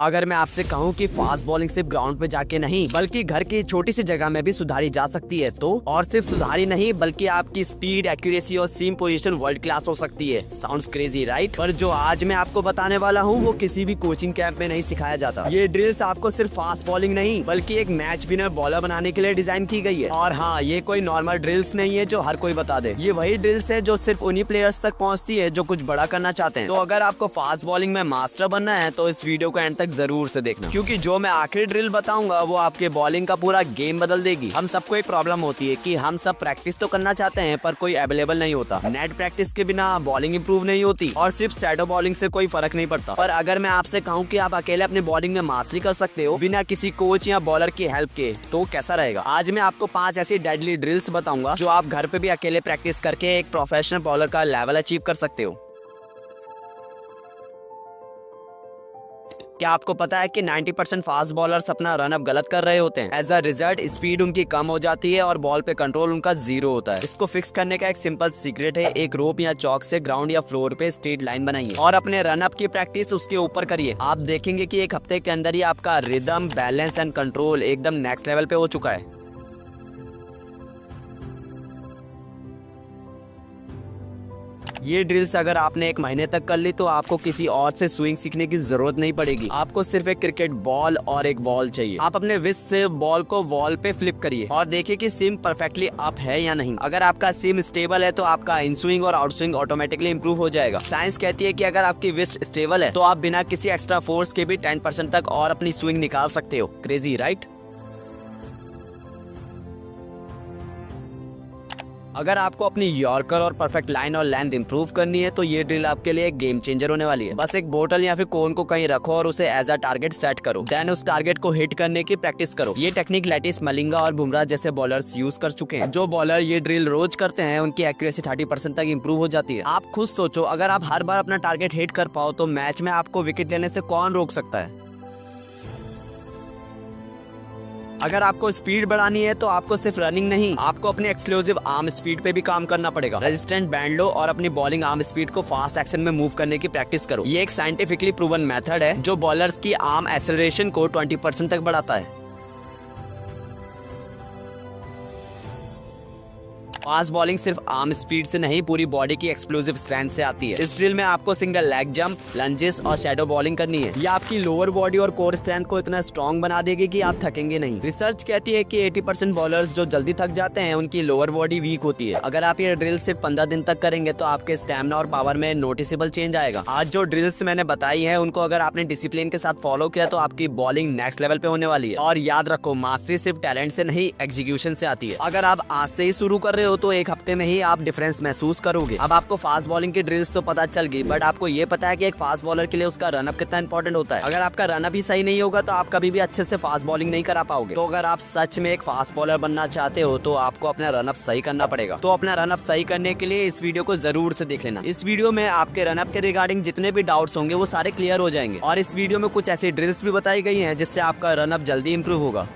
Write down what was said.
अगर मैं आपसे कहूं कि फास्ट बॉलिंग सिर्फ ग्राउंड पे जाके नहीं बल्कि घर की छोटी सी जगह में भी सुधारी जा सकती है तो, और सिर्फ सुधारी नहीं बल्कि आपकी स्पीड, एक्यूरेसी और सीम पोजीशन वर्ल्ड क्लास हो सकती है। Sounds crazy right? पर जो आज मैं आपको बताने वाला हूं वो किसी भी कोचिंग कैंप में नहीं सिखाया जाता। ये ड्रिल्स आपको सिर्फ फास्ट बॉलिंग नहीं बल्कि एक मैच विनर बॉलर बनाने के लिए डिजाइन की गई है। और हाँ, ये कोई नॉर्मल ड्रिल्स नहीं है जो हर कोई बता दे। ये वही ड्रिल्स है जो सिर्फ उन्हीं प्लेयर्स तक पहुँचती है जो कुछ बड़ा करना चाहते हैं। तो अगर आपको फास्ट बॉलिंग में मास्टर बनना है तो इस वीडियो को एंड तक जरूर से देखना, क्योंकि जो मैं आखिरी ड्रिल बताऊंगा वो आपके बॉलिंग का पूरा गेम बदल देगी। हम सबको एक प्रॉब्लम होती है कि हम सब प्रैक्टिस तो करना चाहते हैं पर कोई अवेलेबल नहीं होता। नेट प्रैक्टिस के बिना बॉलिंग इंप्रूव नहीं होती और सिर्फ शैडो बॉलिंग से कोई फर्क नहीं पड़ता। पर अगर मैं आपसे कहूं कि आप अकेले अपनी बॉलिंग में मास्टरी कर सकते हो बिना किसी कोच या बॉलर की हेल्प के, तो कैसा रहेगा? आज मैं आपको 5 ऐसी डेडली ड्रिल्स बताऊंगा जो आप घर पे भी अकेले प्रैक्टिस करके एक प्रोफेशनल बॉलर का लेवल अचीव कर सकते हो। क्या आपको पता है कि 90% फास्ट बॉलर्स अपना रन अप गलत कर रहे होते हैं? एज अ रिजल्ट स्पीड उनकी कम हो जाती है और बॉल पे कंट्रोल उनका 0 होता है। इसको फिक्स करने का एक सिंपल सीक्रेट है, एक रोप या चौक से ग्राउंड या फ्लोर पे स्ट्रेट लाइन बनाइए और अपने रन अप की प्रैक्टिस उसके ऊपर करिए। आप देखेंगे कि एक हफ्ते के अंदर ही आपका रिदम, बैलेंस एंड कंट्रोल एकदम नेक्स्ट लेवल पे हो चुका है। ये ड्रिल्स अगर आपने 1 महीने तक कर ली तो आपको किसी और से स्विंग सीखने की जरूरत नहीं पड़ेगी। आपको सिर्फ एक क्रिकेट बॉल और एक बॉल चाहिए। आप अपने विस्ट से बॉल को वॉल पे फ्लिप करिए और देखिए कि सिम परफेक्टली अप है या नहीं। अगर आपका सिम स्टेबल है तो आपका इन स्विंग और आउट स्विंग ऑटोमेटिकली इंप्रूव हो जाएगा। साइंस कहती है कि अगर आपकी विस्ट स्टेबल है तो आप बिना किसी एक्स्ट्रा फोर्स के भी 10% तक और अपनी स्विंग निकाल सकते हो। Crazy right? अगर आपको अपनी यॉर्कर और परफेक्ट लाइन और लेंथ इंप्रूव करनी है तो ये ड्रिल आपके लिए एक गेम चेंजर होने वाली है। बस एक बोतल या फिर कोन को कहीं रखो और उसे एज अ टारगेट सेट करो, देन उस टारगेट को हिट करने की प्रैक्टिस करो। ये टेक्निक लेटिस, मलिंगा और बुमराह जैसे बॉलर्स यूज कर चुके हैं। जो बॉलर ये ड्रिल रोज करते हैं उनकी एक्यूरेसी 30% तक इंप्रूव हो जाती है। आप खुद सोचो, अगर आप हर बार अपना टारगेट हिट कर पाओ तो मैच में आपको विकेट लेने से कौन रोक सकता है? अगर आपको स्पीड बढ़ानी है तो आपको सिर्फ रनिंग नहीं, आपको अपनी एक्सक्लूसिव आर्म स्पीड पे भी काम करना पड़ेगा। रेजिस्टेंट बैंड लो और अपनी बॉलिंग आर्म स्पीड को फास्ट एक्शन में मूव करने की प्रैक्टिस करो। ये एक साइंटिफिकली प्रूवन मेथड है जो बॉलर्स की आर्म एक्सेलरेशन को 20% तक बढ़ाता है। फास्ट बॉलिंग सिर्फ आर्म स्पीड से नहीं पूरी बॉडी की एक्सप्लोसिव स्ट्रेंथ से आती है। इस ड्रिल में आपको सिंगल लेग जंप, लंजेस और शैडो बॉलिंग करनी है। ये आपकी लोअर बॉडी और कोर स्ट्रेंथ को इतना स्ट्रॉन्ग बना देगी कि आप थकेंगे नहीं। रिसर्च कहती है कि 80% बॉलर्स जो जल्दी थक जाते हैं उनकी लोअर बॉडी वीक होती है। अगर आप ये ड्रिल सिर्फ 15 दिन तक करेंगे तो आपके स्टैमिना और पावर में नोटिसेबल चेंज आएगा। आज जो ड्रिल्स मैंने बताई है उनको अगर आपने डिसिप्लिन के साथ फॉलो किया तो आपकी बॉलिंग नेक्स्ट लेवल पे होने वाली है। और याद रखो, मास्टरी सिर्फ टैलेंट से नहीं एग्जीक्यूशन से आती है। अगर आप आज से ही शुरू कर रहे हो तो 1 हफ्ते में ही आप डिफरेंस महसूस करोगे। अब आपको फास्ट बॉलिंग की ड्रिल्स तो पता चल गई, बट आपको ये पता है कि एक फास्ट बॉलर के लिए उसका रनअप कितना इंपॉर्टेंट होता है। अगर आपका रनअप ही सही नहीं होगा तो आप कभी भी अच्छे से फास्ट बॉलिंग नहीं करा पाओगे। तो अगर आप सच में एक फास्ट बॉलर बनना चाहते हो तो आपको अपना रनअप सही करना पड़ेगा। तो अपना रनअप सही करने के लिए इस वीडियो को जरूर से देख लेना। इस वीडियो में आपके रनअप के रिगार्डिंग जितने भी डाउट्स होंगे वो सारे क्लियर हो जाएंगे और इस वीडियो में कुछ ऐसी ड्रिल्स भी बताई गई है जिससे आपका रनअप जल्दी इंप्रूव होगा।